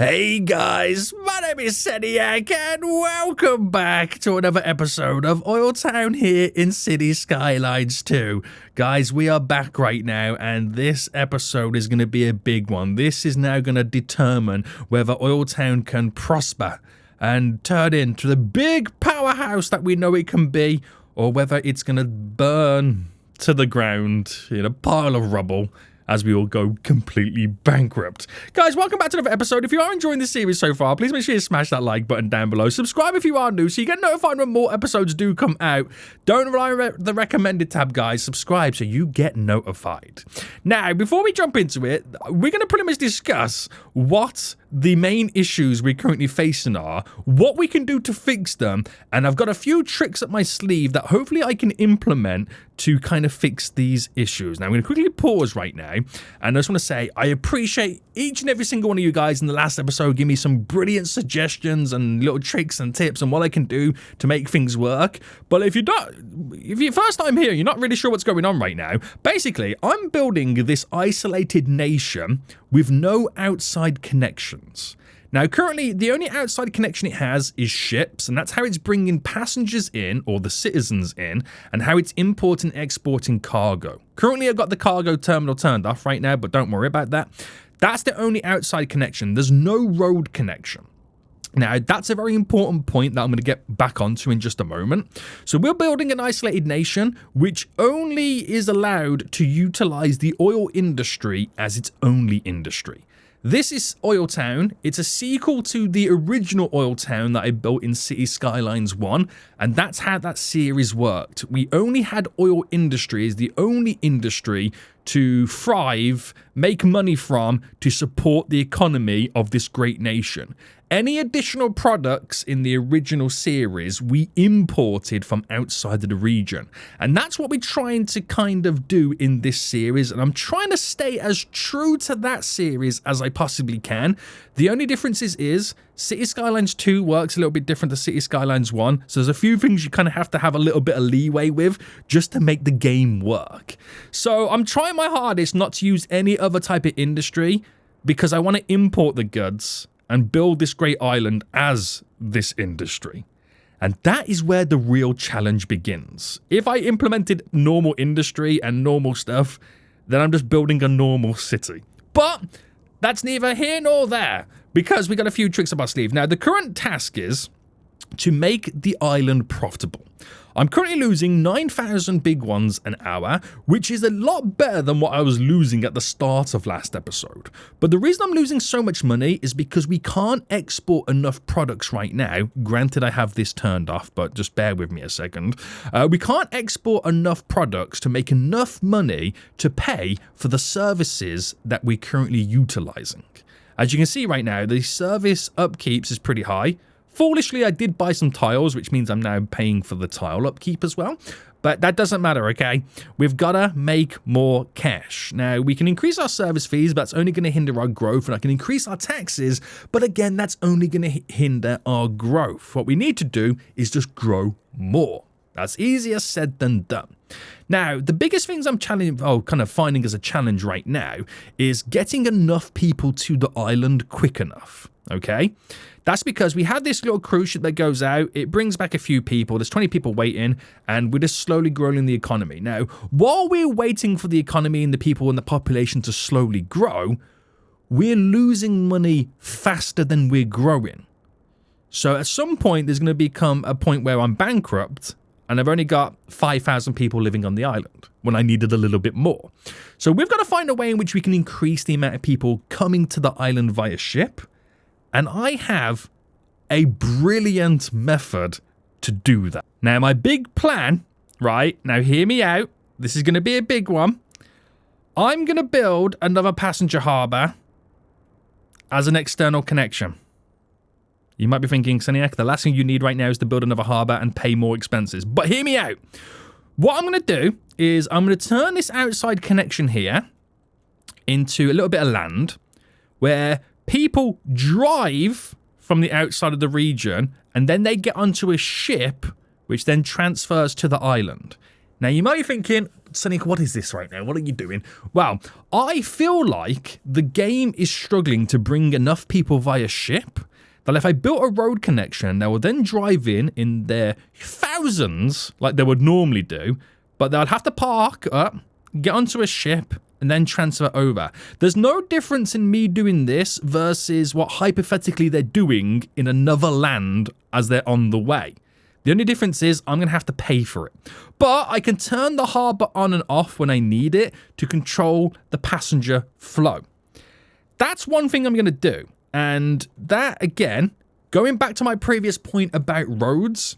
Hey guys, my name is Seniac and welcome back to another episode of OilTown here in City Skylines 2. Guys, we are back right now and this episode is going to be a big one. This is now going to determine whether OilTown can prosper and turn into the big powerhouse that we know it can be, or whether it's going to burn to the ground in a pile of rubble as we all go completely bankrupt. Guys, welcome back to another episode. If you are enjoying this series so far, please make sure you smash that like button down below. Subscribe if you are new so you get notified when more episodes do come out. Don't rely on the recommended tab, guys. Subscribe so you get notified. Now, before we jump into it, we're going to pretty much discuss what the main issues we're currently facing are, what we can do to fix them, and I've got a few tricks up my sleeve that hopefully I can implement to kind of fix these issues. Now, I'm going to quickly pause right now, and I just want to say I appreciate each and every single one of you guys in the last episode give me some brilliant suggestions and little tricks and tips on what I can do to make things work. But if you're first time here, you're not really sure what's going on right now, basically, I'm building this isolated nation with no outside connections. Now, currently, the only outside connection it has is ships, and that's how it's bringing passengers in, or the citizens in, and how it's importing and exporting cargo. Currently, I've got the cargo terminal turned off right now, but don't worry about that. That's the only outside connection. There's no road connection. Now, that's a very important point that I'm going to get back onto in just a moment. So we're building an isolated nation, which only is allowed to utilize the oil industry as its only industry. This is OilTown. It's a sequel to the original OilTown that I built in City Skylines 1, and that's how that series worked. We only had oil industry as the only industry to thrive, make money from, to support the economy of this great nation. Any additional products in the original series we imported from outside of the region. And that's what we're trying to kind of do in this series. And I'm trying to stay as true to that series as I possibly can. The only difference is City Skylines 2 works a little bit different to City Skylines 1. So there's a few things you kind of have to have a little bit of leeway with just to make the game work. So I'm trying my hardest not to use any other type of industry because I want to import the goods and build this great island as this industry. And that is where the real challenge begins. If I implemented normal industry and normal stuff, then I'm just building a normal city. But that's neither here nor there, because we got a few tricks up our sleeve. Now, the current task is to make the island profitable. I'm currently losing 9,000 big ones an hour, which is a lot better than what I was losing at the start of last episode. But the reason I'm losing so much money is because we can't export enough products right now. Granted, I have this turned off, but just bear with me a second. We can't export enough products to make enough money to pay for the services that we're currently utilizing. As you can see right now, the service upkeeps is pretty high. Foolishly, I did buy some tiles, which means I'm now paying for the tile upkeep as well. But that doesn't matter, okay? We've got to make more cash. Now, we can increase our service fees, but that's only going to hinder our growth. And I can increase our taxes, but again, that's only going to hinder our growth. What we need to do is just grow more. That's easier said than done. Now, the biggest things I'm kind of finding as a challenge right now is getting enough people to the island quick enough, okay? That's because we have this little cruise ship that goes out, it brings back a few people, there's 20 people waiting, and we're just slowly growing the economy. Now, while we're waiting for the economy and the people and the population to slowly grow, we're losing money faster than we're growing. So at some point, there's going to become a point where I'm bankrupt, and I've only got 5,000 people living on the island when I needed a little bit more. So we've got to find a way in which we can increase the amount of people coming to the island via ship. And I have a brilliant method to do that. Now, my big plan, right? Now, hear me out. This is going to be a big one. I'm going to build another passenger harbour as an external connection. You might be thinking, Seniac, the last thing you need right now is to build another harbour and pay more expenses. But hear me out. What I'm going to do is I'm going to turn this outside connection here into a little bit of land where people drive from the outside of the region and then they get onto a ship which then transfers to the island. Now, you might be thinking, Sonic, what is this right now? What are you doing? Well, I feel like the game is struggling to bring enough people via ship that if I built a road connection, they will then drive in their thousands like they would normally do, but they'll have to park up, get onto a ship, and then transfer over. There's no difference in me doing this versus what hypothetically they're doing in another land as they're on the way. The only difference is I'm going to have to pay for it. But I can turn the harbour on and off when I need it to control the passenger flow. That's one thing I'm going to do. And that, again, going back to my previous point about roads,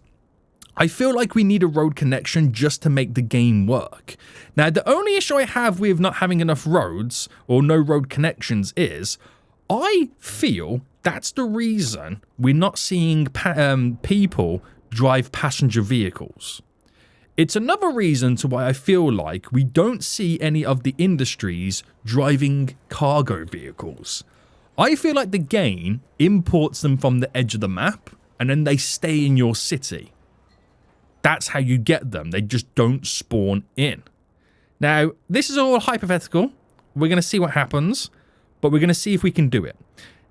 I feel like we need a road connection just to make the game work. Now, the only issue I have with not having enough roads or no road connections is I feel that's the reason we're not seeing people drive passenger vehicles. It's another reason to why I feel like we don't see any of the industries driving cargo vehicles. I feel like the game imports them from the edge of the map and then they stay in your city. That's how you get them. They just don't spawn in. Now, this is all hypothetical. We're going to see what happens, but we're going to see if we can do it.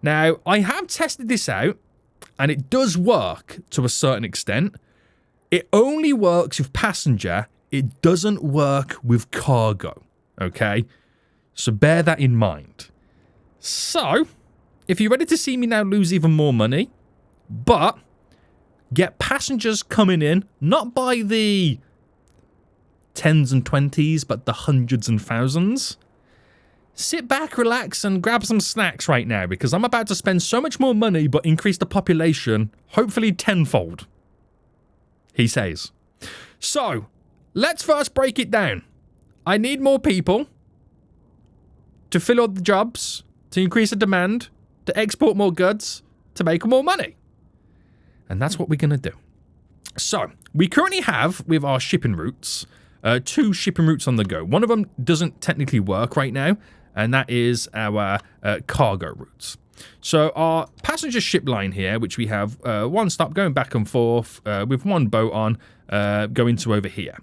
Now, I have tested this out, and it does work to a certain extent. It only works with passenger. It doesn't work with cargo, okay? So bear that in mind. So, if you're ready to see me now lose even more money, but get passengers coming in, not by the tens and 20s, but the hundreds and thousands, sit back, relax, and grab some snacks right now, because I'm about to spend so much more money but increase the population, hopefully tenfold, he says. So, let's first break it down. I need more people to fill all the jobs, to increase the demand, to export more goods, to make more money. And that's what we're going to do. So, we currently have, with our shipping routes, 2 shipping routes on the go. One of them doesn't technically work right now, and that is our cargo routes. So our passenger ship line here, which we have one stop going back and forth with one boat on, going to over here.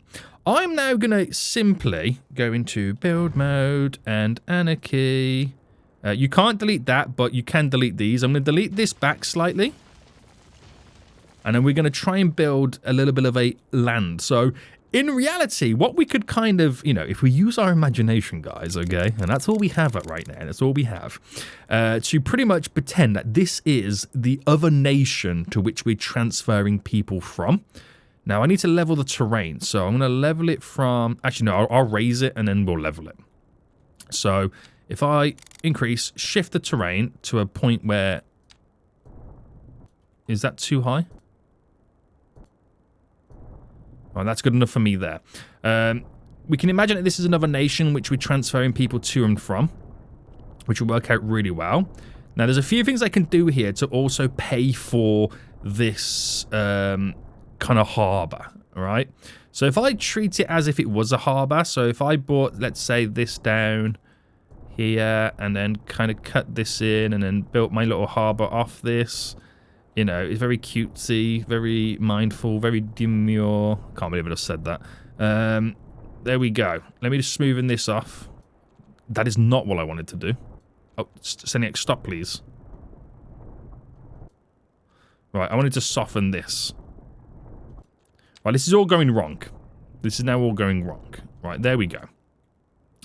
I'm now going to simply go into build mode and anarchy. You can't delete that, but you can delete these. I'm going to delete this back slightly. And then we're going to try and build a little bit of a land. So in reality, what we could kind of, if we use our imagination, guys, okay, and that's all we have right now, that's all we have, to pretty much pretend that this is the other nation to which we're transferring people from. Now, I need to level the terrain, so I'm going to level it from, actually, no, I'll raise it and then we'll level it. So if I shift the terrain to a point where, is that too high? Well, that's good enough for me there. We can imagine that this is another nation which we're transferring people to and from, which will work out really well. Now, there's a few things I can do here to also pay for this kind of harbour, all right? So if I treat it as if it was a harbour, so if I brought, let's say, this down here and then kind of cut this in and then built my little harbour off this, it's very cutesy, very mindful, very demure. Can't believe I just said that. There we go. Let me just smoothen this off. That is not what I wanted to do. Oh, Seniac, stop, please. Right, I wanted to soften this. Right, this is all going wrong. This is now all going wrong. Right, there we go.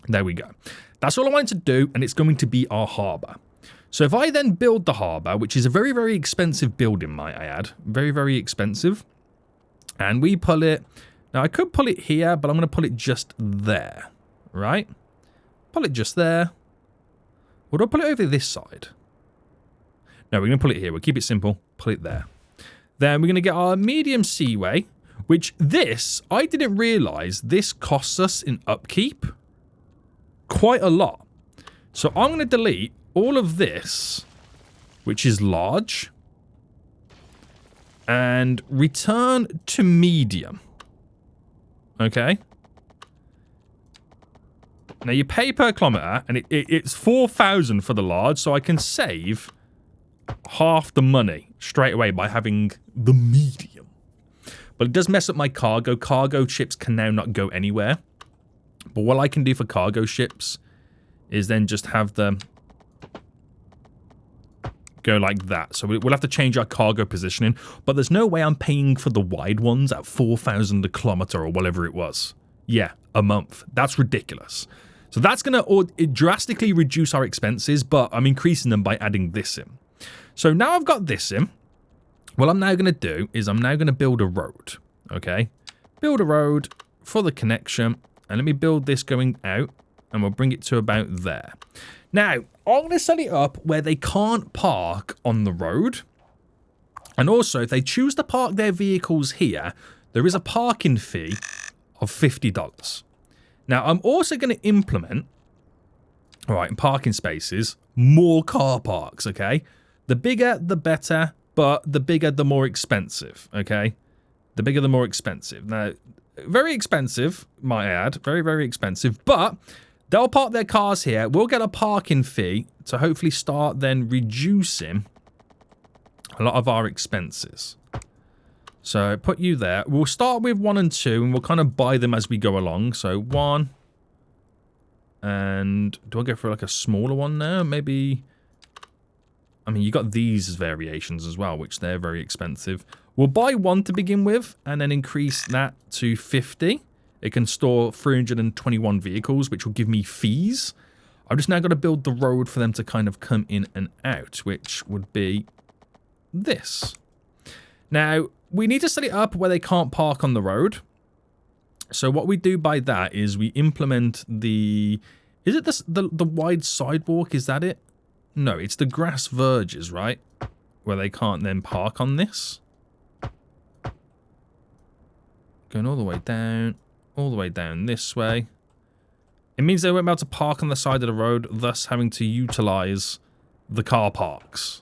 There we go. That's all I wanted to do, and it's going to be our harbour. So if I then build the harbour, which is a very, very expensive building, might I add. Very, very expensive. And we pull it. Now, I could pull it here, but I'm going to pull it just there. Right? Pull it just there. Or do I pull it over this side? No, we're going to pull it here. We'll keep it simple. Pull it there. Then we're going to get our medium seaway, which this, I didn't realise, this costs us in upkeep quite a lot. So I'm going to delete all of this, which is large, and return to medium. Okay? Now you pay per kilometre, and it's 4,000 for the large, so I can save half the money straight away by having the medium. But it does mess up my cargo. Cargo ships can now not go anywhere. But what I can do for cargo ships is then just have them go like that. So we'll have to change our cargo positioning. But there's no way I'm paying for the wide ones at 4,000 a kilometer or whatever it was. Yeah, a month. That's ridiculous. So that's going to drastically reduce our expenses, but I'm increasing them by adding this in. So now I've got this in. What I'm now going to do is I'm now going to build a road. Okay? Build a road for the connection. And let me build this going out. And we'll bring it to about there. Now, I'm going to set it up where they can't park on the road. And also, if they choose to park their vehicles here, there is a parking fee of $50. Now, I'm also going to implement, all right, in parking spaces, more car parks, okay? The bigger, the better, but the bigger, the more expensive, okay? The bigger, the more expensive. Now, very expensive, might I add. Very, very expensive, but they'll park their cars here. We'll get a parking fee to hopefully start then reducing a lot of our expenses. So put you there. We'll start with 1 and 2, and we'll kind of buy them as we go along. So 1, and do I go for like a smaller one now? Maybe. I mean, you got these variations as well, which they're very expensive. We'll buy 1 to begin with, and then increase that to 50. It can store 321 vehicles, which will give me fees. I've just now got to build the road for them to kind of come in and out, which would be this. Now, we need to set it up where they can't park on the road. So what we do by that is we implement the... Is it the wide sidewalk? Is that it? No, it's the grass verges, right? Where they can't then park on this. Going all the way down this way. It means they won't be able to park on the side of the road, thus having to utilize the car parks.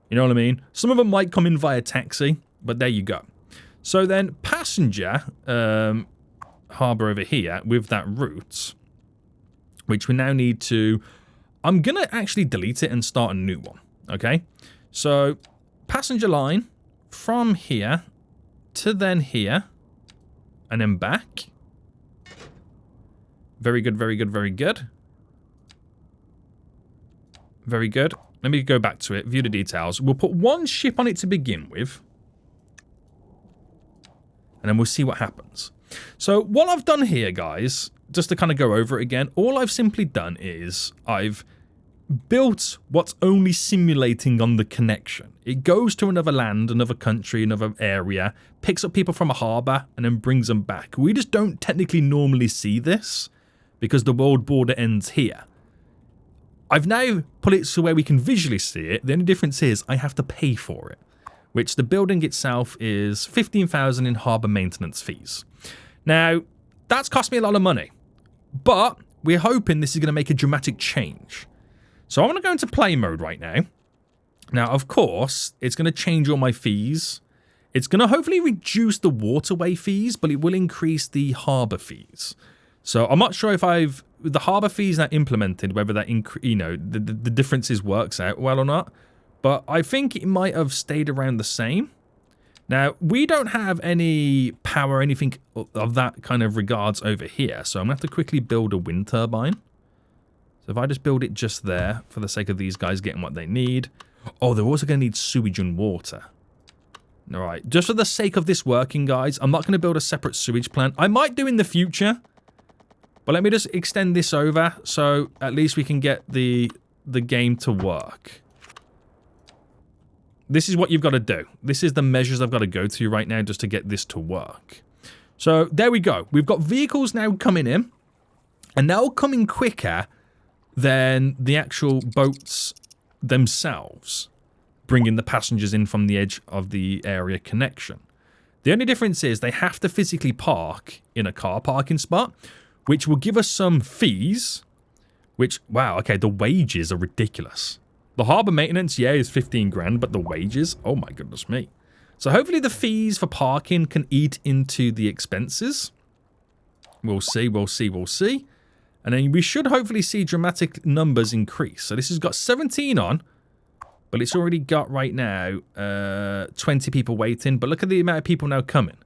You know what I mean? Some of them might come in via taxi, but there you go. So then passenger harbour over here with that route, which we now need to... I'm going to actually delete it and start a new one, okay? So passenger line from here to then here and then back. Very good, very good, very good. Very good. Let me go back to it, view the details. We'll put 1 ship on it to begin with. And then we'll see what happens. So what I've done here, guys, just to kind of go over it again, all I've simply done is I've built what's only simulating on the connection. It goes to another land, another country, another area, picks up people from a harbour, and then brings them back. We just don't technically normally see this because the world border ends here. I've now put it so where we can visually see it. The only difference is I have to pay for it, which the building itself is 15,000 in harbour maintenance fees. Now, that's cost me a lot of money, but we're hoping this is going to make a dramatic change. So I'm going to go into play mode right now. Now, of course, it's going to change all my fees. It's going to hopefully reduce the waterway fees, but it will increase the harbour fees. So I'm not sure if the harbour fees that implemented, whether that, the differences works out well or not. But I think it might have stayed around the same. Now, we don't have any power or anything of that kind of regards over here. So I'm going to have to quickly build a wind turbine. So if I just build it just there for the sake of these guys getting what they need. Oh, they're also going to need sewage and water. All right. Just for the sake of this working, guys, I'm not going to build a separate sewage plant. I might do in the future. But let me just extend this over so at least we can get the game to work. This is what you've got to do. This is the measures I've got to go to right now just to get this to work. So there we go. We've got vehicles now coming in. And they'll come in quicker than the actual boats themselves, bringing the passengers in from the edge of the area connection. The only difference is they have to physically park in a car parking spot, which will give us some fees, which, wow, okay, the wages are ridiculous. The harbour maintenance, yeah, is 15 grand, but the wages, oh my goodness me. So hopefully the fees for parking can eat into the expenses. We'll see, we'll see, we'll see. And then we should hopefully see dramatic numbers increase. So this has got 17 on, but it's already got right now 20 people waiting. But look at the amount of people now coming.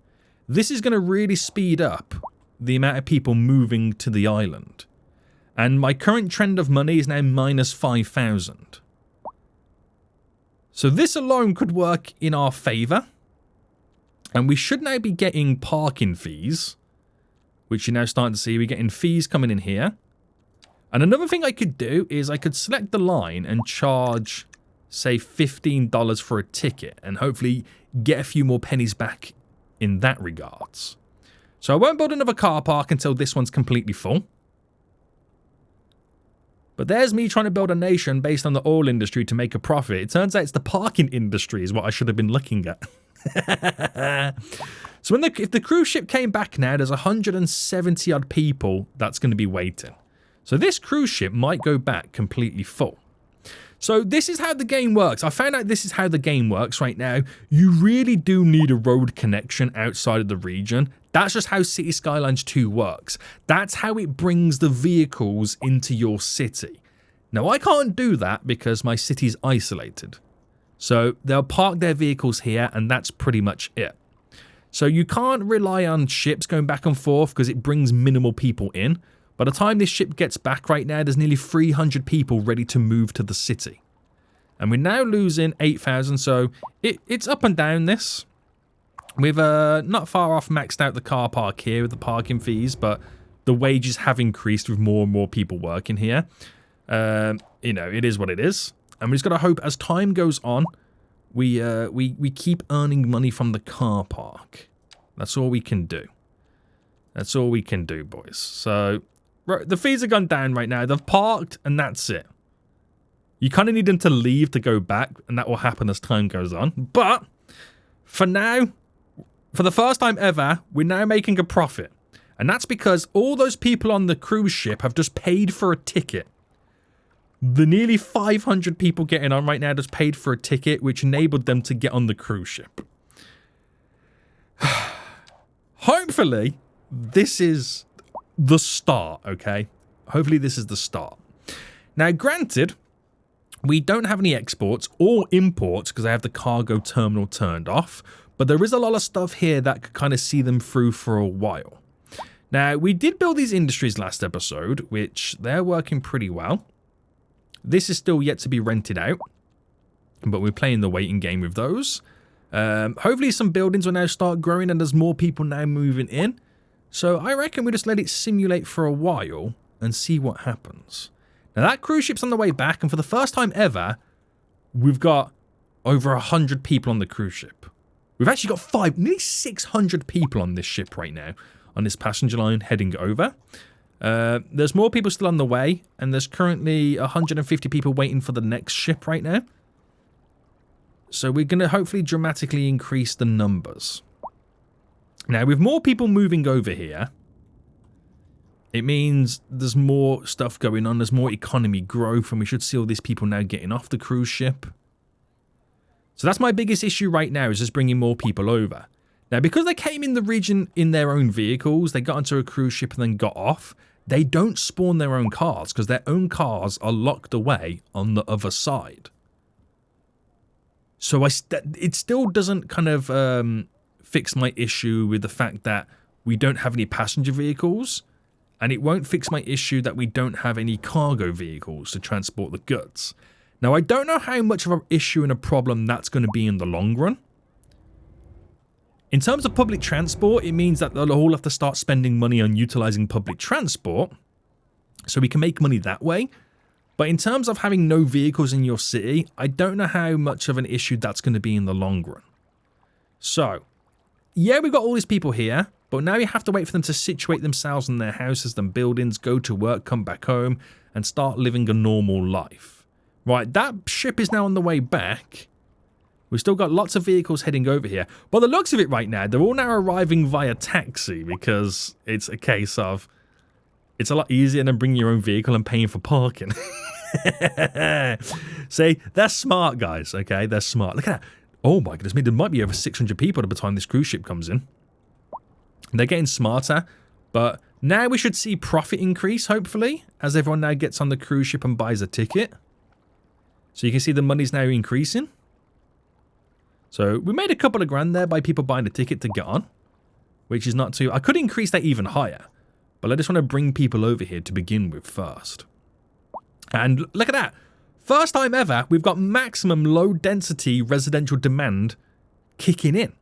this is going to really speed up the amount of people moving to the island. And my current trend of money is now minus 5,000. So this alone could work in our favour. And we should now be getting parking fees, which you're now starting to see. We're getting fees coming in here. And another thing I could do is I could select the line and charge, say, $15 for a ticket. And hopefully get a few more pennies back in that regards. So I won't build another car park until this one's completely full. But there's me trying to build a nation based on the oil industry to make a profit. It turns out it's the parking industry is what I should have been looking at. So if the cruise ship came back now, there's 170 odd people that's going to be waiting. So this cruise ship might go back completely full. So this is how the game works. I found out this is how the game works right now. You really do need a road connection outside of the region. That's just how City Skylines 2 works. That's how it brings the vehicles into your city. Now, I can't do that because my city's isolated. So they'll park their vehicles here, and that's pretty much it. So you can't rely on ships going back and forth because it brings minimal people in. By the time this ship gets back right now, there's nearly 300 people ready to move to the city. And we're now losing 8,000, so it's up and down this. We've not far off maxed out the car park here with the parking fees, but the wages have increased with more and more people working here. You know, it is what it is. And we just got to hope as time goes on, we keep earning money from the car park. That's all we can do. That's all we can do, boys. So, the fees have gone down right now. They've parked, and that's it. You kind of need them to leave to go back, and that will happen as time goes on. But, for now, for the first time ever, we're now making a profit. And that's because all those people on the cruise ship have just paid for a ticket. The nearly 500 people getting on right now just paid for a ticket, which enabled them to get on the cruise ship. Hopefully, this is the start, okay? Hopefully, this is the start. Now, granted, we don't have any exports or imports because I have the cargo terminal turned off, but there is a lot of stuff here that could kind of see them through for a while. Now, we did build these industries last episode, which they're working pretty well. This is still yet to be rented out, but we're playing the waiting game with those. Hopefully some buildings will now start growing and there's more people now moving in. So I reckon we just let it simulate for a while and see what happens. Now that cruise ship's on the way back, and for the first time ever, we've got over 100 people on the cruise ship. We've actually got nearly 600 people on this ship right now, on this passenger line heading over. There's more people still on the way, and there's currently 150 people waiting for the next ship right now. So we're going to hopefully dramatically increase the numbers. Now, with more people moving over here, it means there's more stuff going on, there's more economy growth, and we should see all these people now getting off the cruise ship. So that's my biggest issue right now, is just bringing more people over. Now, because they came in the region in their own vehicles, they got onto a cruise ship and then got off, they don't spawn their own cars because their own cars are locked away on the other side. So it still doesn't kind of fix my issue with the fact that we don't have any passenger vehicles, and it won't fix my issue that we don't have any cargo vehicles to transport the goods. Now, I don't know how much of an issue and a problem that's going to be in the long run. In terms of public transport, it means that they'll all have to start spending money on utilizing public transport so we can make money that way. But in terms of having no vehicles in your city, I don't know how much of an issue that's going to be in the long run. So, yeah, we've got all these people here, but now you have to wait for them to situate themselves in their houses and buildings, go to work, come back home, and start living a normal life. Right, that ship is now on the way back. We've still got lots of vehicles heading over here. By the looks of it right now, they're all now arriving via taxi because it's a case of it's a lot easier than bringing your own vehicle and paying for parking. See, they're smart, guys, okay? They're smart. Look at that. Oh my goodness me, there might be over 600 people by the time this cruise ship comes in. They're getting smarter, but now we should see profit increase, hopefully, as everyone now gets on the cruise ship and buys a ticket. So you can see the money's now increasing. So we made a couple of grand there by people buying a ticket to get on. which is not too... I could increase that even higher, but I just want to bring people over here to begin with first. And look at that. First time ever, we've got maximum low density residential demand kicking in.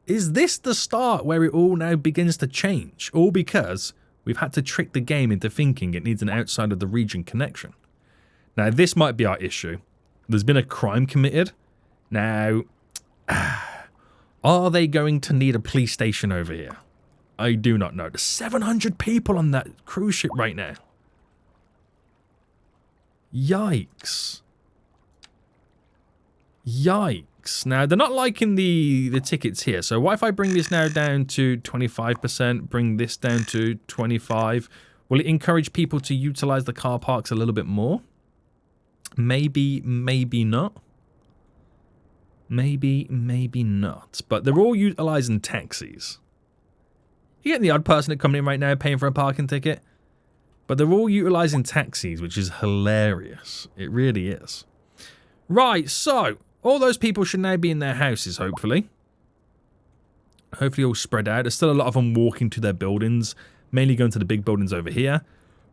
Is this the start where it all now begins to change? All because we've had to trick the game into thinking it needs an outside of the region connection. Now, this might be our issue. There's been a crime committed. Now, are they going to need a police station over here? I do not know. There's 700 people on that cruise ship right now. Yikes. Yikes. Now, they're not liking the tickets here. So what if I bring this now down to 25%, bring this down to 25%? Will it encourage people to utilize the car parks a little bit more? Maybe, maybe not. Maybe, maybe not. But they're all utilizing taxis. You get the odd person that coming in right now paying for a parking ticket. But they're all utilizing taxis, which is hilarious. It really is. Right, so all those people should now be in their houses, hopefully. Hopefully all spread out. There's still a lot of them walking to their buildings, mainly going to the big buildings over here.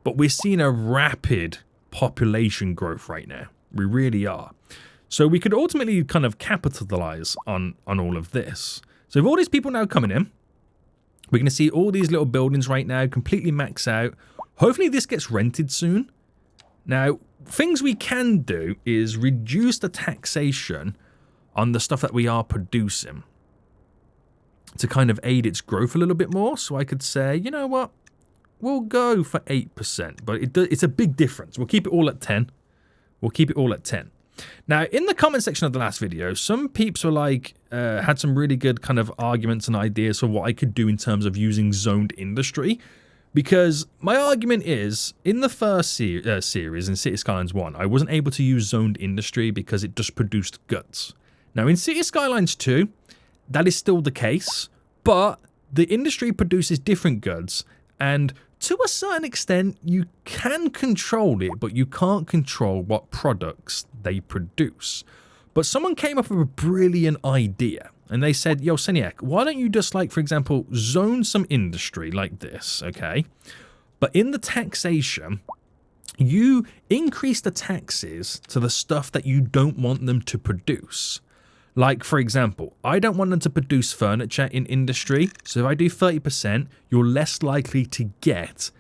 But we're seeing a rapid population growth right now. We really are. So we could ultimately kind of capitalize on all of this. So with all these people now coming in, we're going to see all these little buildings right now completely max out. Hopefully this gets rented soon. Now, things we can do is reduce the taxation on the stuff that we are producing to kind of aid its growth a little bit more. So I could say, you know what? We'll go for 8%, but it's a big difference. We'll keep it all at 10. We'll keep it all at 10. Now, in the comment section of the last video, some peeps were like, had some really good kind of arguments and ideas for what I could do in terms of using zoned industry. Because my argument is, in the first series, in City Skylines 1, I wasn't able to use zoned industry because it just produced guts. Now, in City Skylines 2, that is still the case, but the industry produces different goods, and to a certain extent, you can control it, but you can't control what products they produce. But someone came up with a brilliant idea, and they said, yo, Seniac, why don't you just, like, for example, zone some industry like this, okay? But in the taxation, you increase the taxes to the stuff that you don't want them to produce. Like, for example, I don't want them to produce furniture in industry, so if I do 30%, you're less likely to get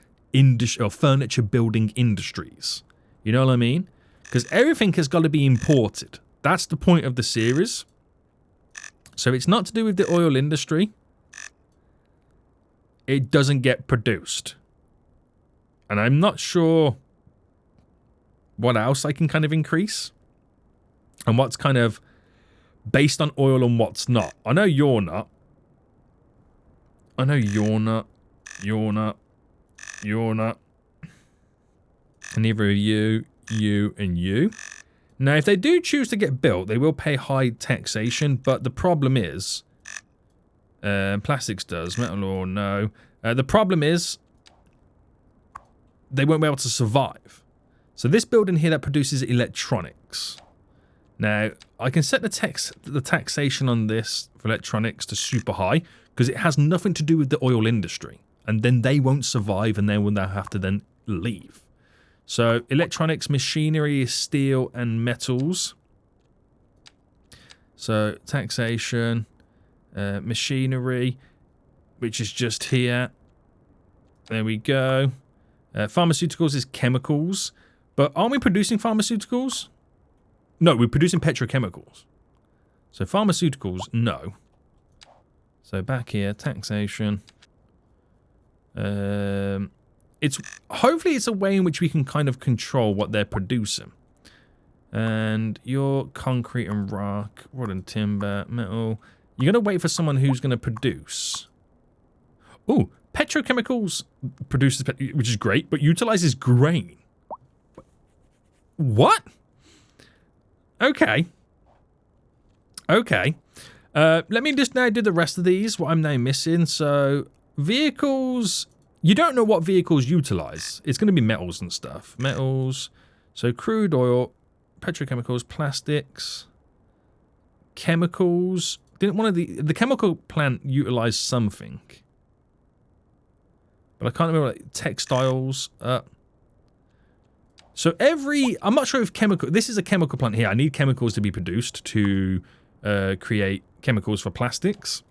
furniture building industries. You know what I mean? Because everything has got to be imported. That's the point of the series. So it's not to do with the oil industry. It doesn't get produced. And I'm not sure what else I can kind of increase. And what's kind of based on oil and what's not. I know you're not. I know you're not. You're not. You're not. And neither of you, you, and you. Now, if they do choose to get built, they will pay high taxation, but the problem is... plastics does, metal ore, no. The problem is... they won't be able to survive. So this building here that produces electronics. Now, I can set the taxation on this for electronics to super high, because it has nothing to do with the oil industry. And then they won't survive, and they will now have to then leave. So, electronics, machinery, steel, and metals. So, taxation, machinery, which is just here. There we go. Pharmaceuticals is chemicals. But aren't we producing pharmaceuticals? No, we're producing petrochemicals. So, pharmaceuticals, no. So, back here, taxation. Hopefully it's a way in which we can kind of control what they're producing. And your concrete and rock, wood and timber, metal. You're going to wait for someone who's going to produce. Oh, petrochemicals produces, which is great, but utilizes grain. What? Okay. Okay. Let me just now do the rest of these, what I'm now missing. So, vehicles... you don't know what vehicles utilize. It's going to be metals and stuff. Metals. So crude oil, petrochemicals, plastics, chemicals, Didn't one of the chemical plant utilize something? But I can't remember, like, textiles. So I'm not sure if this is a chemical plant here. I need chemicals to be produced to create chemicals for plastics.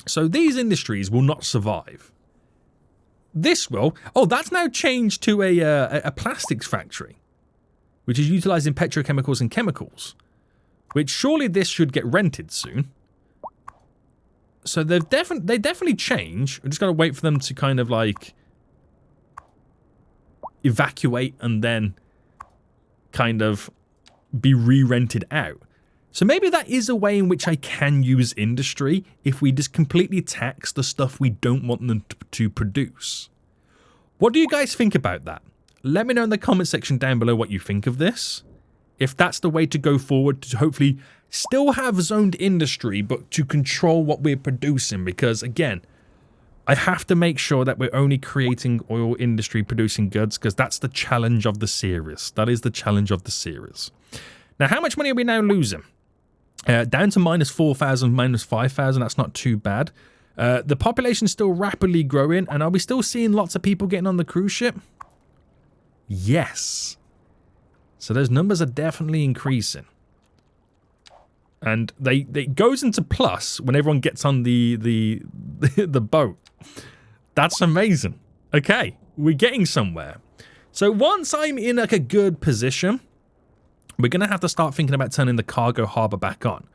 So these industries will not survive. This will. Oh, that's now changed to a plastics factory, which is utilizing petrochemicals and chemicals. Which surely this should get rented soon. So they definitely change. We just got to wait for them to kind of like evacuate and then kind of be re-rented out. So maybe that is a way in which I can use industry if we just completely tax the stuff we don't want them to produce. What do you guys think about that? Let me know in the comment section down below what you think of this. If that's the way to go forward to hopefully still have zoned industry, but to control what we're producing. Because again, I have to make sure that we're only creating oil industry producing goods, because that's the challenge of the series. That is the challenge of the series. Now, how much money are we now losing? Down to minus 4,000, minus 5,000. That's not too bad. The population's still rapidly growing. And are we still seeing lots of people getting on the cruise ship? Yes. So those numbers are definitely increasing. And it goes into plus when everyone gets on the boat. That's amazing. Okay, we're getting somewhere. So once I'm in like a good position, we're going to have to start thinking about turning the cargo harbour back on.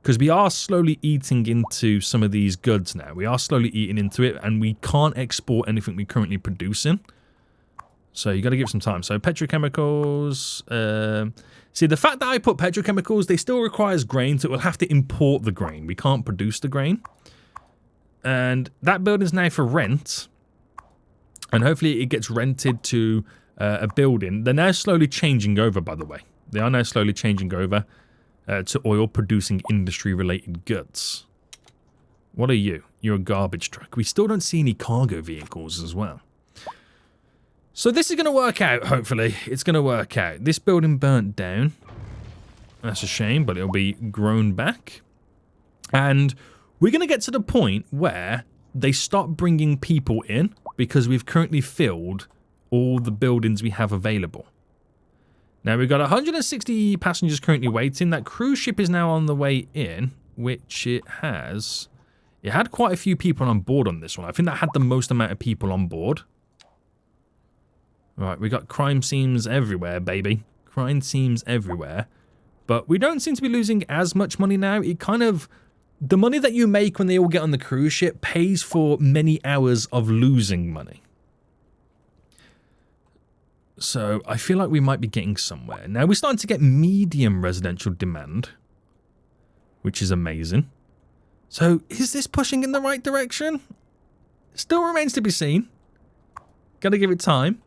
Because we are slowly eating into some of these goods now. We are slowly eating into it, and we can't export anything we're currently producing. So you got to give it some time. So petrochemicals. See, the fact that I put petrochemicals, they still requires grain, so we'll have to import the grain. We can't produce the grain. And that building's now for rent. And hopefully it gets rented to a building. They're now slowly changing over, by the way. They are now slowly changing over to oil-producing industry-related goods. What are you? You're a garbage truck. We still don't see any cargo vehicles as well. So this is going to work out, hopefully. It's going to work out. This building burnt down. That's a shame, but it'll be grown back. And we're going to get to the point where they stop bringing people in because we've currently filled all the buildings we have available. Now, we've got 160 passengers currently waiting. That cruise ship is now on the way in, which it had quite a few people on board on this one. I think that had the most amount of people on board. Right, we got crime scenes everywhere, baby. Crime scenes everywhere. But we don't seem to be losing as much money now. It kind of... The money that you make when they all get on the cruise ship pays for many hours of losing money. So I feel like we might be getting somewhere. Now we're starting to get medium residential demand, which is amazing. So is this pushing in the right direction? Still remains to be seen. Gotta give it time.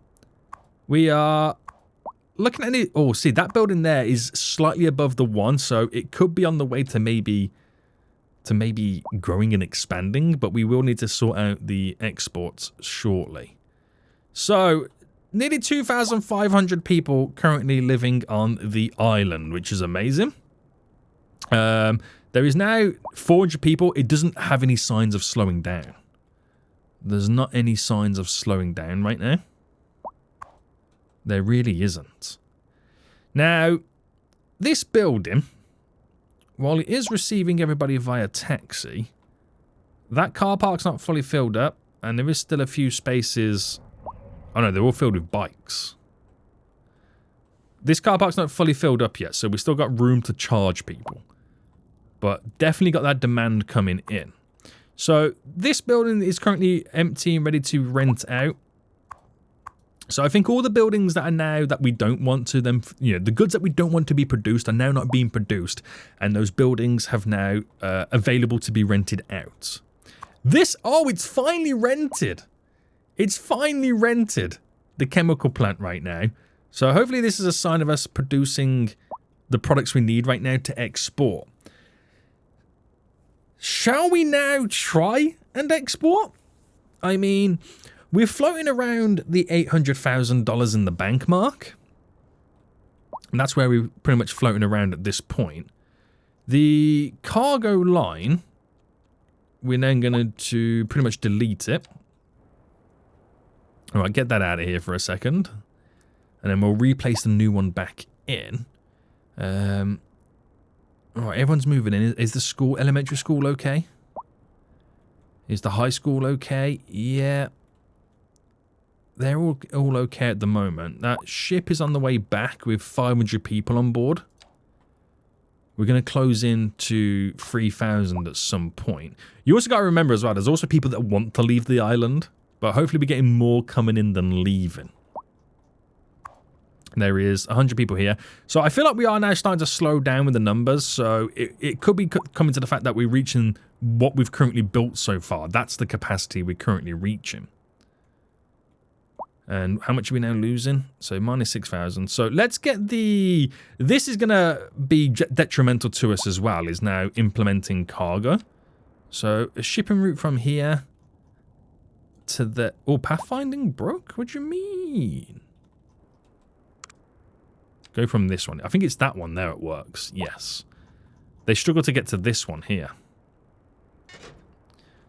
We are looking at it. Oh, see, that building there is slightly above the one, so it could be on the way to maybe growing and expanding, but we will need to sort out the exports shortly. So, nearly 2,500 people currently living on the island, which is amazing. There is now 400 people. It doesn't have any signs of slowing down. There's not any signs of slowing down right now. There really isn't. Now, this building, while it is receiving everybody via taxi, that car park's not fully filled up, and there is still a few spaces. Oh no, they're all filled with bikes. This car park's not fully filled up yet, so we've still got room to charge people. But definitely got that demand coming in. So this building is currently empty and ready to rent out. So I think all the buildings that are now that we don't want to them, the goods that we don't want to be produced are now not being produced. And those buildings have now available to be rented out. It's finally rented. It's finally rented, the chemical plant right now. So hopefully this is a sign of us producing the products we need right now to export. Shall we now try and export? I mean, we're floating around the $800,000 in the bank mark. And that's where we're pretty much floating around at this point. The cargo line, we're then going to pretty much delete it. All right, get that out of here for a second. And then we'll replace the new one back in. All right, everyone's moving in. Is the school, elementary school, okay? Is the high school okay? Yeah. They're all okay at the moment. That ship is on the way back with 500 people on board. We're going to close in to 3,000 at some point. You also got to remember as well, there's also people that want to leave the island. But hopefully we're getting more coming in than leaving. There is 100 people here. So I feel like we are now starting to slow down with the numbers. So it could be coming to the fact that we're reaching what we've currently built so far. That's the capacity we're currently reaching. And how much are we now losing? So minus 6,000. So let's get the... This is going to be detrimental to us as well, is now implementing cargo. So a shipping route from here to the... Oh, pathfinding broke? What do you mean? Go from this one. I think it's that one there it works. Yes. They struggle to get to this one here.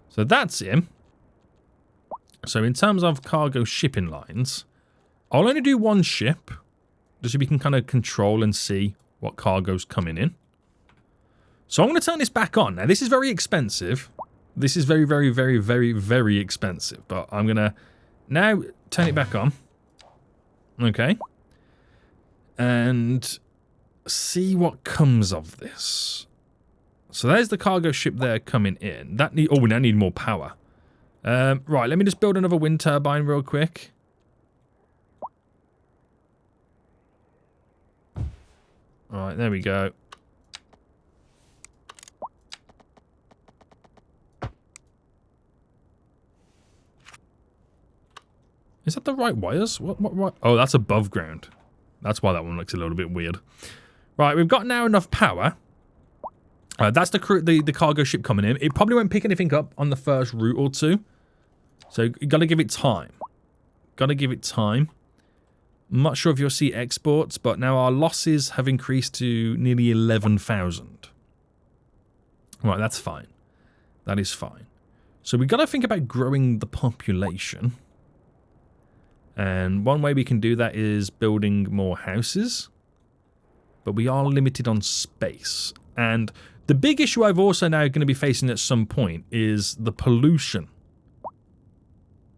So that's him. So in terms of cargo shipping lines, I'll only do one ship, just so we can kind of control and see what cargo's coming in. So I'm going to turn this back on. Now, this is very expensive. This is very, very, very, very, very expensive. But I'm going to now turn it back on. Okay. And see what comes of this. So there's the cargo ship there coming in. Oh, we now need more power. Right, let me just build another wind turbine real quick. Alright, there we go. Is that the right wires? What? Oh, that's above ground. That's why that one looks a little bit weird. Right, we've got now enough power. That's the cargo ship coming in. It probably won't pick anything up on the first route or two. So you got to give it time. Got to give it time. I'm not sure if you'll see exports, but now our losses have increased to nearly 11,000. Right, that's fine. That is fine. So we've got to think about growing the population. And one way we can do that is building more houses. But we are limited on space. And the big issue I've also now going to be facing at some point is the pollution.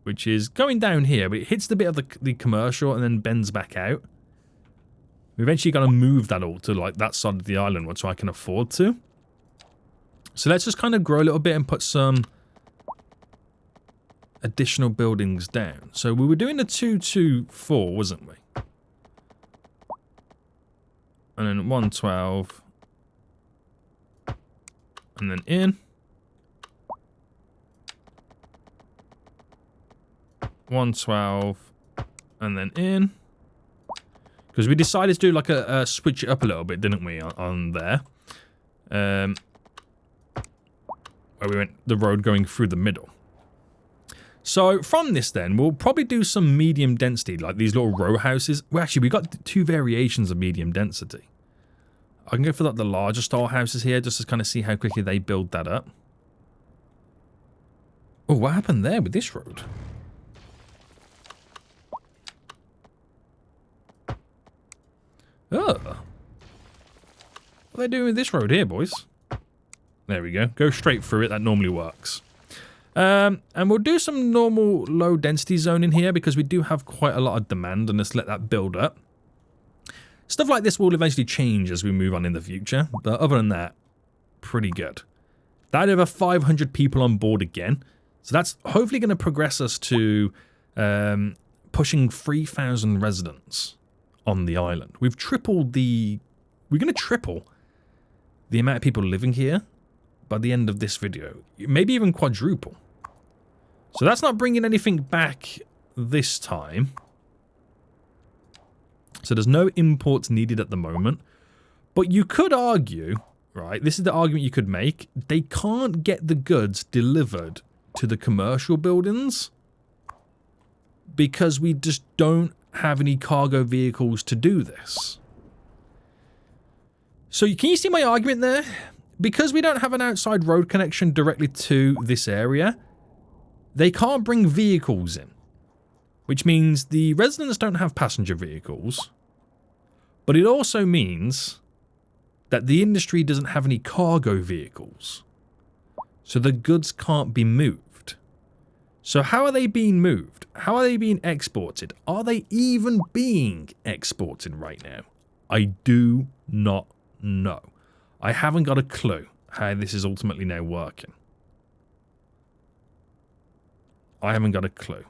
Which is going down here, but it hits the bit of the commercial and then bends back out. We're eventually going to move that all to like that side of the island, which I can afford to. So let's just kind of grow a little bit and put some additional buildings down. So we were doing the 224, wasn't we? And then 112. And then in. 112 and then in, because we decided to do like a switch it up a little bit, didn't we, on there, where we went the road going through the middle. So from this then we'll probably do some medium density, like these little row houses. Well, actually we got two variations of medium density. I can go for like the larger style houses here just to kind of see how quickly they build that up. Oh, what happened there with this road? Oh. What are they doing with this road here, boys? There we go. Go straight through it. That normally works. And we'll do some normal low density zoning here because we do have quite a lot of demand, and let's let that build up. Stuff like this will eventually change as we move on in the future, but other than that, pretty good. That over 500 people on board again. So that's hopefully going to progress us to pushing 3,000 residents on the island. We're going to triple the amount of people living here by the end of this video. Maybe even quadruple. So that's not bringing anything back this time. So there's no imports needed at the moment. But you could argue, right, this is the argument you could make, they can't get the goods delivered to the commercial buildings because we just don't have any cargo vehicles to do this. So can you see my argument there? because we don't have an outside road connection directly to this area, they can't bring vehicles in. Which means the residents don't have passenger vehicles. But it also means that the industry doesn't have any cargo vehicles. So the goods can't be moved. So how are they being moved? How are they being exported? Are they even being exported right now? I do not know. I haven't got a clue how this is ultimately now working. I haven't got a clue.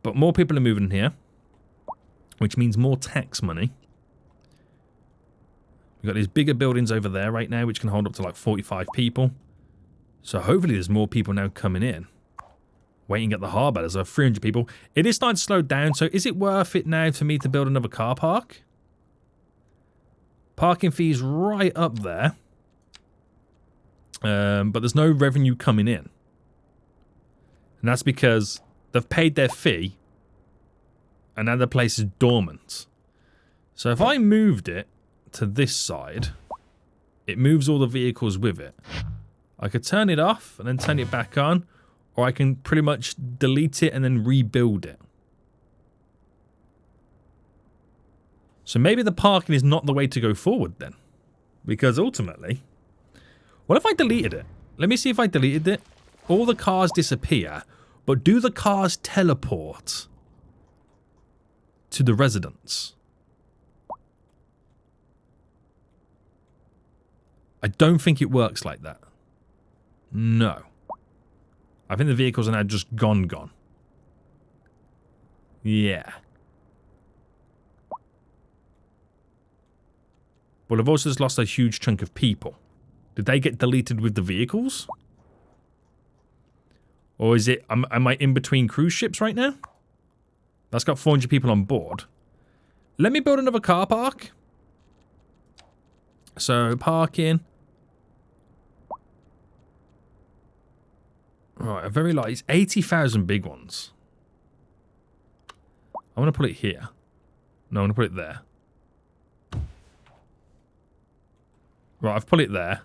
But more people are moving here, which means more tax money. We've got these bigger buildings over there right now, which can hold up to like 45 people. So hopefully there's more people now coming in. Waiting at the harbour, there's 300 people. It is starting to slow down, so is it worth it now for me to build another car park? Parking fees right up there. But there's no revenue coming in. And that's because they've paid their fee, and now the place is dormant. So if I moved it to this side, it moves all the vehicles with it. I could turn it off and then turn it back on, or I can pretty much delete it and then rebuild it. So maybe the parking is not the way to go forward then. Because ultimately, what if I deleted it? Let me see if I deleted it. All the cars disappear. But do the cars teleport to the residents? I don't think it works like that. No. I think the vehicles are now just gone. Yeah. Well, I've also just lost a huge chunk of people. Did they get deleted with the vehicles? Or is it, am I in between cruise ships right now? That's got 400 people on board. Let me build another car park. So, parking. Right, a very light, it's 80,000 big ones. I want to put it here. No, I want to put it there. Right, I've put it there.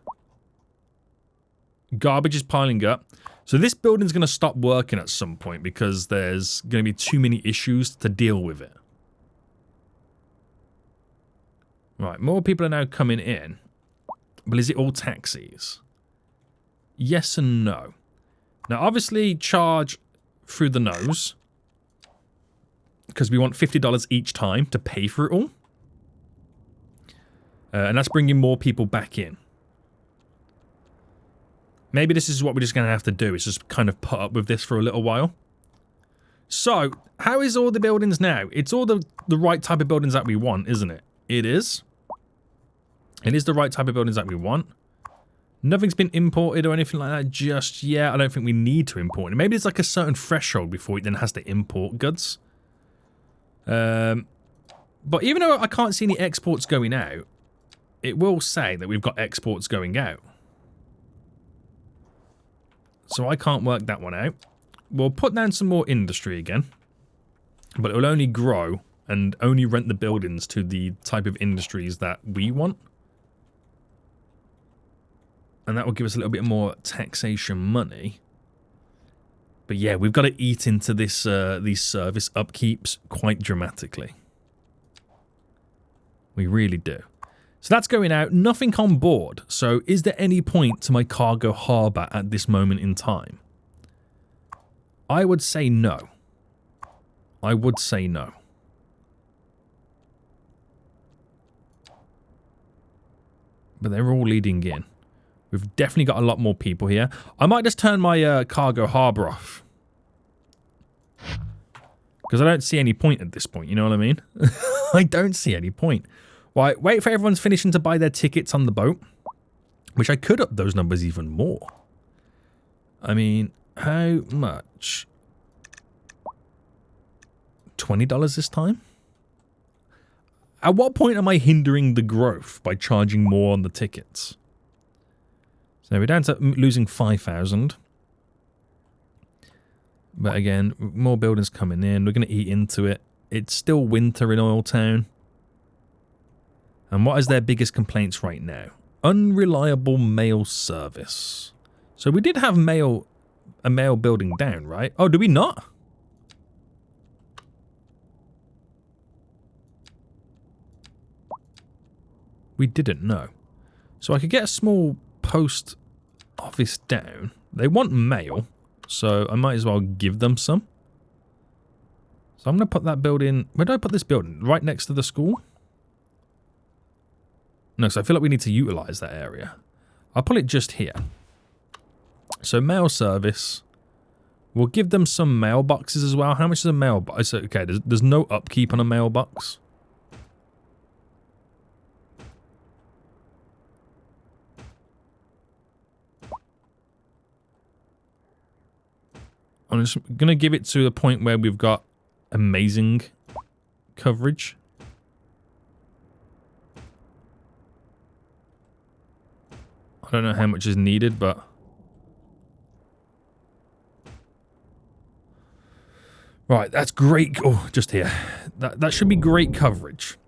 Garbage is piling up. So this building's going to stop working at some point because there's going to be too many issues to deal with it. Right, more people are now coming in. But is it all taxis? Yes and no. Now, obviously, charge through the nose. Because we want $50 each time to pay for it all. And that's bringing more people back in. Maybe this is what we're just going to have to do. Is just kind of put up with this for a little while. So, how is all the buildings now? It's all the right type of buildings that we want, isn't it? It is. It is the right type of buildings that we want. Nothing's been imported or anything like that just yet. I don't think we need to import it. Maybe it's like a certain threshold before it then has to import goods. But even though I can't see any exports going out, it will say that we've got exports going out. So I can't work that one out. We'll put down some more industry again. But it will only grow and only rent the buildings to the type of industries that we want. And that will give us a little bit more taxation money. But yeah, we've got to eat into this these service upkeeps quite dramatically. We really do. So that's going out. Nothing on board. So is there any point to my cargo harbour at this moment in time? I would say no. I would say no. But they're all leading in. We've definitely got a lot more people here. I might just turn my cargo harbour off. Because I don't see any point at this point, you know what I mean? I don't see any point. Right, wait for everyone's finishing to buy their tickets on the boat. Which I could up those numbers even more. I mean, how much? $20 this time? At what point am I hindering the growth by charging more on the tickets? So we're down to losing 5,000. But again, more buildings coming in. We're going to eat into it. It's still winter in OilTown. And what is their biggest complaints right now? Unreliable mail service. So we did have a mail building down, right? Oh, do we not? We didn't know. So I could get a small post office down. They want mail, so I might as well give them some. So I'm going to put that building... Where do I put this building? Right next to the school? No, so I feel like we need to utilize that area. I'll put it just here. So mail service. We'll give them some mailboxes as well. How much is a mailbox? Okay, there's no upkeep on a mailbox. I'm just going to give it to the point where we've got amazing coverage. I don't know how much is needed, but... Right, that's great. Oh, just here. That should be great coverage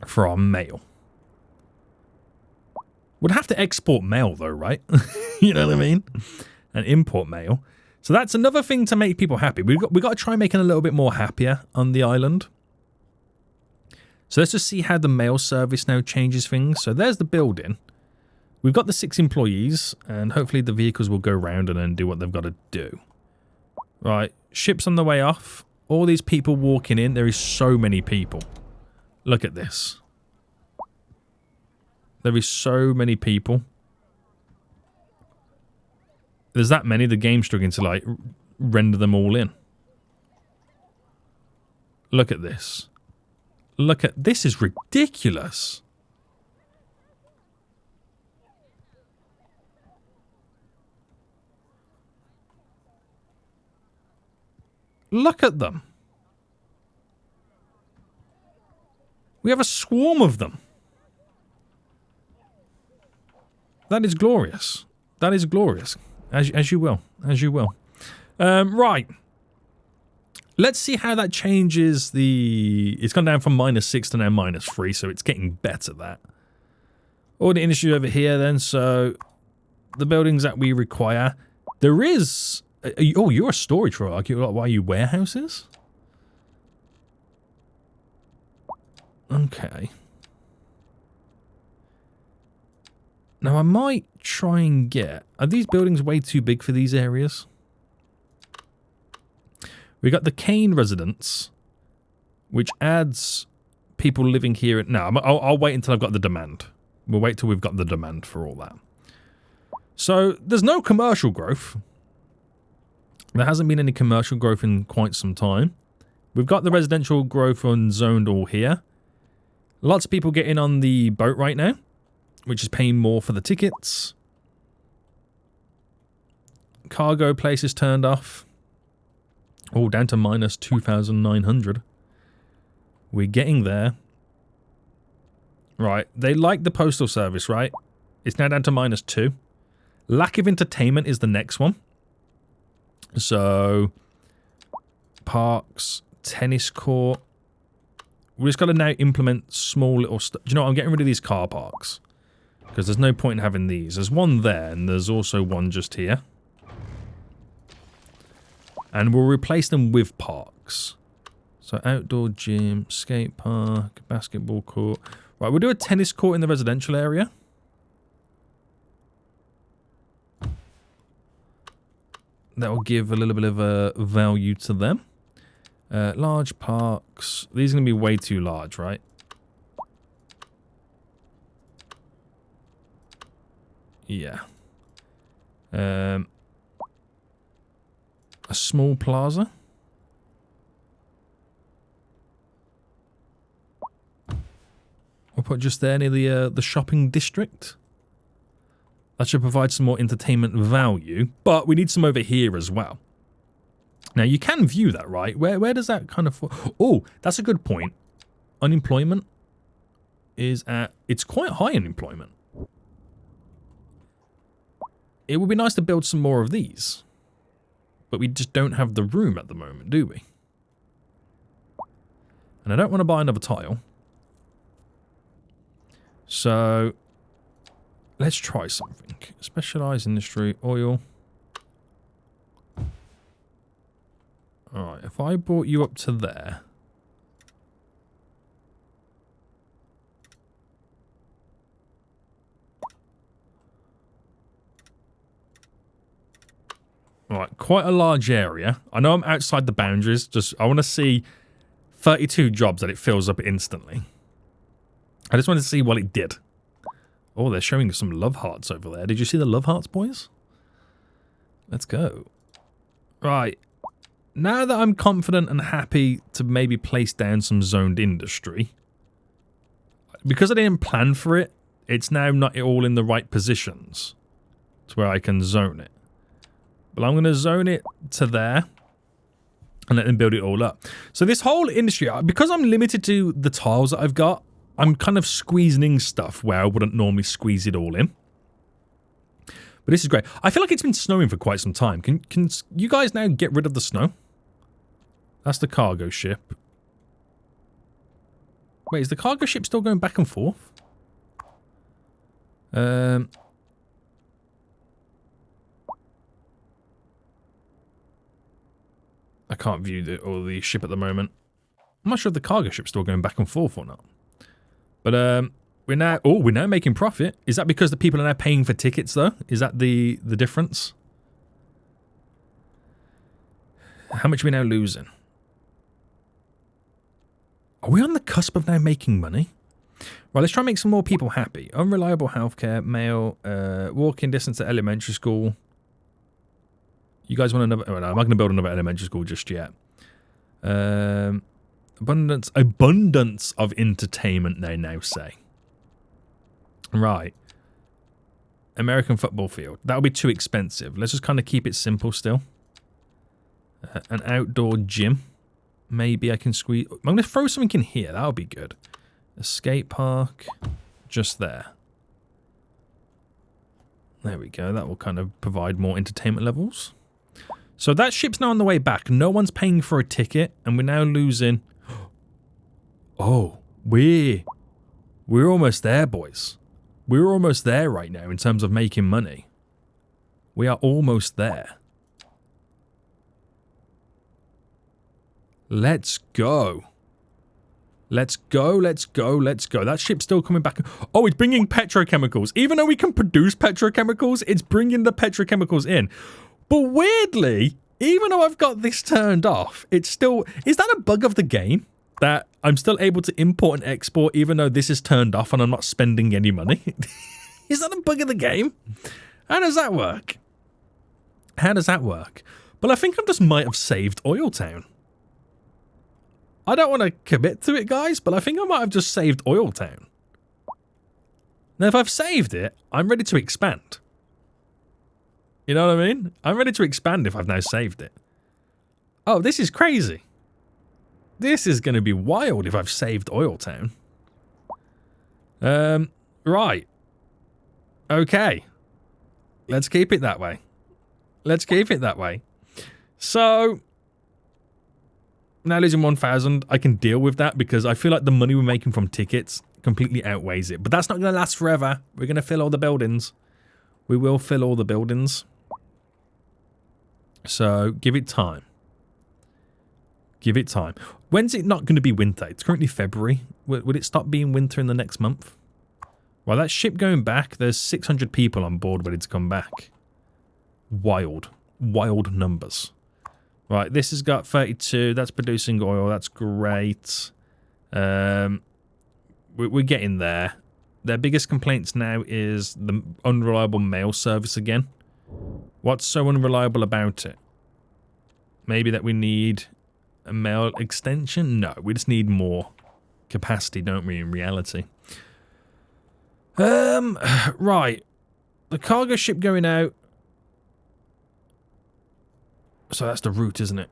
for our mail. We'd have to export mail though, right? You know what I mean? And import mail. So that's another thing to make people happy. We've got to try making a little bit more happier on the island. So let's just see how the mail service now changes things. So there's the building. We've got the 6 employees, and hopefully the vehicles will go around and then do what they've got to do. Right, ship's on the way off. All these people walking in. There is so many people. Look at this. There is so many people. There's that many, the game's struggling to, like, render them all in. Look at this. Look at... This is ridiculous. Look at them. We have a swarm of them. That is glorious. That is glorious. As you will. As you will. Right. Let's see how that changes the... It's gone down from -6 to now -3, so it's getting better, that. All the industry over here, then. So, the buildings that we require. There is... Oh, you're a storage for like, why are you warehouses? Okay. Now, I might try and get... Are these buildings way too big for these areas? We got the Kane residence, which adds people living here. No, I'll wait until I've got the demand. We'll wait till we've got the demand for all that. So, there's no commercial growth. There hasn't been any commercial growth in quite some time. We've got the residential growth on zoned all here. Lots of people getting on the boat right now, which is paying more for the tickets. Cargo places turned off. All down to -2,900. We're getting there. Right, they like the postal service, right? It's now down to -2. Lack of entertainment is the next one. So, parks, tennis court. We just got to now implement small little stuff. Do you know what? I'm getting rid of these car parks. Because there's no point in having these. There's one there, and there's also one just here. And we'll replace them with parks. So, outdoor gym, skate park, basketball court. Right, we'll do a tennis court in the residential area. That will give a little bit of a value to them. Large parks. These are going to be way too large, right? Yeah. A small plaza. We'll put just there near the shopping district. That should provide some more entertainment value, but we need some over here as well. Now, you can view that, right? Where does that kind of... Oh, that's a good point. Unemployment is at... It's quite high unemployment. It would be nice to build some more of these. But we just don't have the room at the moment, do we? And I don't want to buy another tile. So... let's try something. Specialized industry, oil. Alright, if I brought you up to there. Alright, quite a large area. I know I'm outside the boundaries. Just, I want to see 32 jobs that it fills up instantly. I just wanted to see what it did. Oh, they're showing some love hearts over there. Did you see the love hearts, boys? Let's go. Right. Now that I'm confident and happy to maybe place down some zoned industry, because I didn't plan for it, it's now not all in the right positions to where I can zone it. But I'm going to zone it to there and let them build it all up. So this whole industry, because I'm limited to the tiles that I've got, I'm kind of squeezing in stuff where I wouldn't normally squeeze it all in. But this is great. I feel like it's been snowing for quite some time. Can you guys now get rid of the snow? That's the cargo ship. Wait, is the cargo ship still going back and forth? I can't view the ship at the moment. I'm not sure if the cargo ship's still going back and forth or not. But we're now making profit. Is that because the people are now paying for tickets though? Is that the difference? How much are we now losing? Are we on the cusp of now making money? Right, let's try and make some more people happy. Unreliable healthcare, mail, walking distance to elementary school. You guys want another? Oh, no, I'm not going to build another elementary school just yet. Abundance of entertainment, they now say. Right. American football field. That'll be too expensive. Let's just kind of keep it simple still. An outdoor gym. Maybe I can squeeze... I'm going to throw something in here. That'll be good. A skate park. Just there. There we go. That will kind of provide more entertainment levels. So that ship's now on the way back. No one's paying for a ticket. And we're now losing... Oh, we're almost there, boys. We're almost there right now in terms of making money. We are almost there. Let's go. Let's go, let's go, let's go. That ship's still coming back. Oh, it's bringing petrochemicals. Even though we can produce petrochemicals, it's bringing the petrochemicals in. But weirdly, even though I've got this turned off, it's still... Is that a bug of the game? That I'm still able to import and export even though this is turned off and I'm not spending any money? Is that a bug of the game? How does that work? How does that work? But I think I just might have saved OilTown. I don't want to commit to it, guys, but I think I might have just saved OilTown. Now, if I've saved it, I'm ready to expand. You know what I mean? I'm ready to expand if I've now saved it. Oh, this is crazy. This is going to be wild if I've saved OilTown. Right. Okay. Let's keep it that way. Let's keep it that way. So... Now losing 1,000, I can deal with that because I feel like the money we're making from tickets completely outweighs it. But that's not going to last forever. We're going to fill all the buildings. We will fill all the buildings. So, give it time. Give it time. When's it not going to be winter? It's currently February. Would it stop being winter in the next month? Well, that ship going back, there's 600 people on board ready to come back. Wild. Wild numbers. Right, this has got 32. That's producing oil. That's great. We're getting there. Their biggest complaints now is the unreliable mail service again. What's so unreliable about it? Maybe that we need a mail extension? No, we just need more capacity, don't we, in reality? Right. The cargo ship going out. So that's the route, isn't it?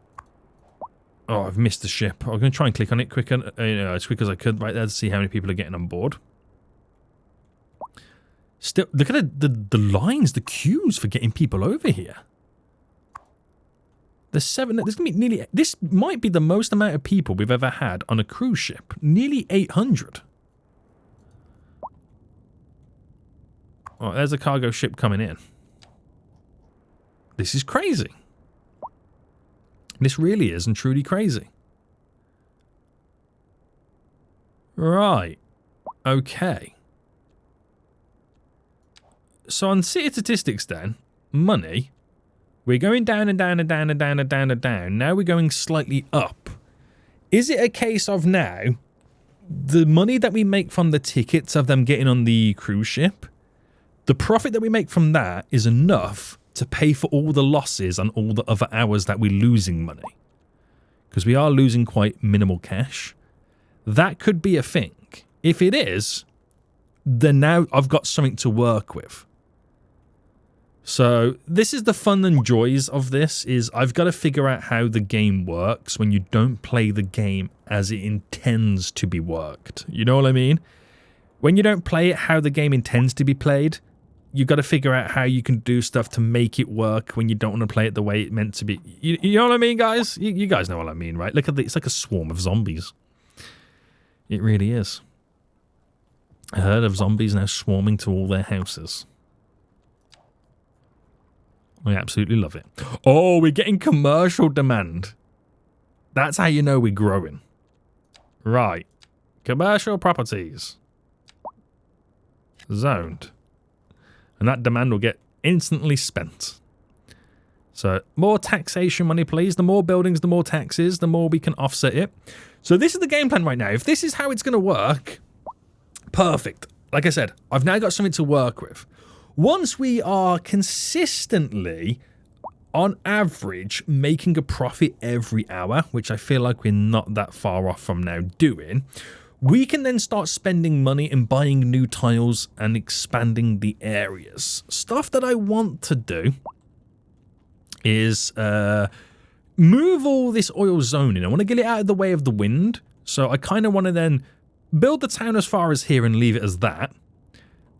Oh, I've missed the ship. I'm going to try and click on it quicker, as quick as I could right there to see how many people are getting on board. Still, look at the lines, the queues for getting people over here. There's 7. There's going to be nearly... This might be the most amount of people we've ever had on a cruise ship. Nearly 800. Oh, there's a cargo ship coming in. This is crazy. This really is and truly crazy. Right. Okay. So on city statistics then, money, we're going down and down and down and down and down and down. Now we're going slightly up. Is it a case of now, the money that we make from the tickets of them getting on the cruise ship, the profit that we make from that is enough to pay for all the losses and all the other hours that we're losing money? Because we are losing quite minimal cash. That could be a thing. If it is, then now I've got something to work with. So this is the fun and joys of this, is I've got to figure out how the game works when you don't play the game as it intends to be worked. You know what I mean? When you don't play it how the game intends to be played, you've got to figure out how you can do stuff to make it work when you don't want to play it the way it's meant to be. You know what I mean, guys? You guys know what I mean, right? Look at it's like a swarm of zombies. It really is. A herd of zombies now swarming to all their houses. I absolutely love it. Oh, we're getting commercial demand. That's how you know we're growing. Right. Commercial properties. Zoned. And that demand will get instantly spent. So, more taxation money, please. The more buildings, the more taxes, the more we can offset it. So this is the game plan right now. If this is how it's going to work, perfect. Like I said, I've now got something to work with. Once we are consistently, on average, making a profit every hour, which I feel like we're not that far off from now doing, we can then start spending money and buying new tiles and expanding the areas. Stuff that I want to do is move all this oil zoning. I want to get it out of the way of the wind. So I kind of want to then build the town as far as here and leave it as that.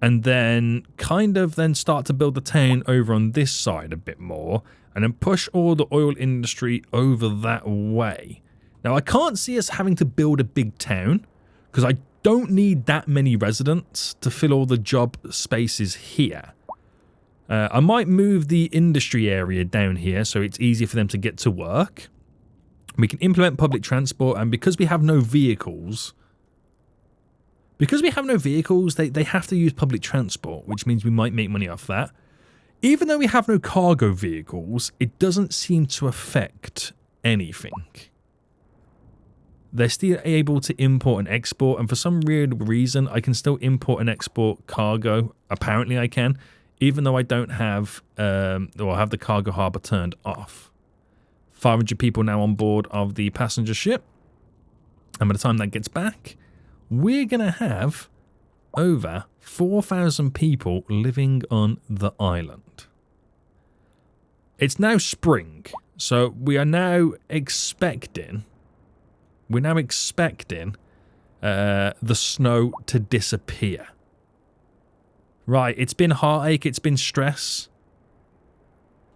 And then kind of then start to build the town over on this side a bit more. And then push all the oil industry over that way. Now, I can't see us having to build a big town, because I don't need that many residents to fill all the job spaces here. I might move the industry area down here so it's easier for them to get to work. We can implement public transport, and because we have no vehicles... they have to use public transport, which means we might make money off that. Even though we have no cargo vehicles, it doesn't seem to affect anything. They're still able to import and export, and for some weird reason, I can still import and export cargo. Apparently I can, even though I don't have, or have the cargo harbour turned off. 500 people now on board of the passenger ship. And by the time that gets back, we're going to have over 4,000 people living on the island. It's now spring, so we are now expecting... the snow to disappear. Right, it's been heartache, it's been stress,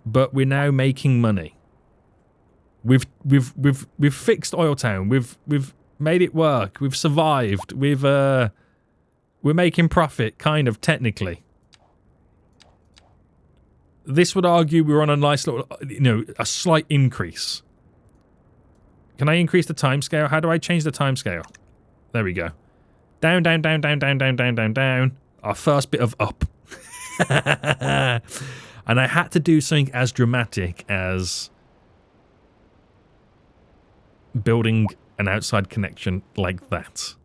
but we're now making money. We've fixed OilTown. We've made it work. We've survived. We're making profit, kind of, technically. This would argue we're on a nice little, a slight increase. Can I increase the timescale? How do I change the timescale? There we go. Down, down, down, down, down, down, down, down, down. Our first bit of up. And I had to do something as dramatic as building an outside connection like that.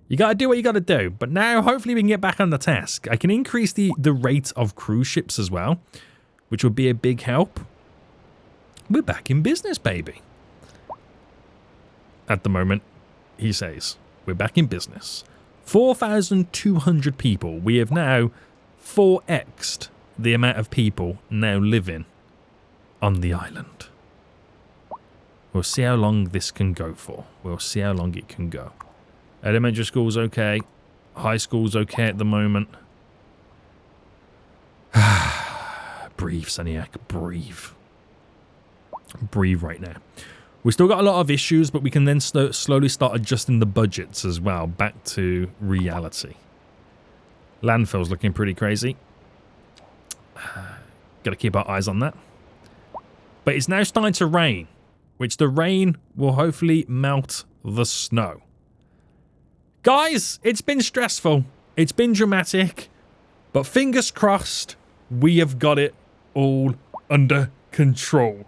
You gotta do what you gotta do. But now, hopefully, we can get back on the task. I can increase the rate of cruise ships as well, which would be a big help. We're back in business, baby. At the moment, he says, we're back in business. 4,200 people. We have now 4x'd the amount of people now living on the island. We'll see how long this can go for. We'll see how long it can go. Elementary school's okay. High school's okay at the moment. Breathe, Seniac. Breathe. Breathe right now. We've still got a lot of issues, but we can then slowly start adjusting the budgets as well back to reality. Landfill's looking pretty crazy. Got to keep our eyes on that. But it's now starting to rain, which the rain will hopefully melt the snow. Guys, it's been stressful. It's been dramatic. But fingers crossed, we have got it all under control.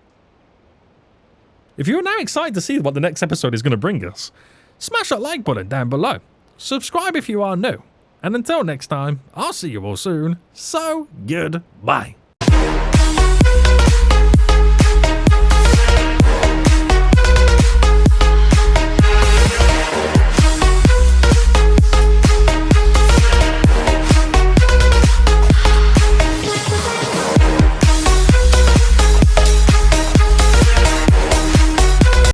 If you're now excited to see what the next episode is going to bring us, smash that like button down below. Subscribe if you are new. And until next time, I'll see you all soon. So, goodbye.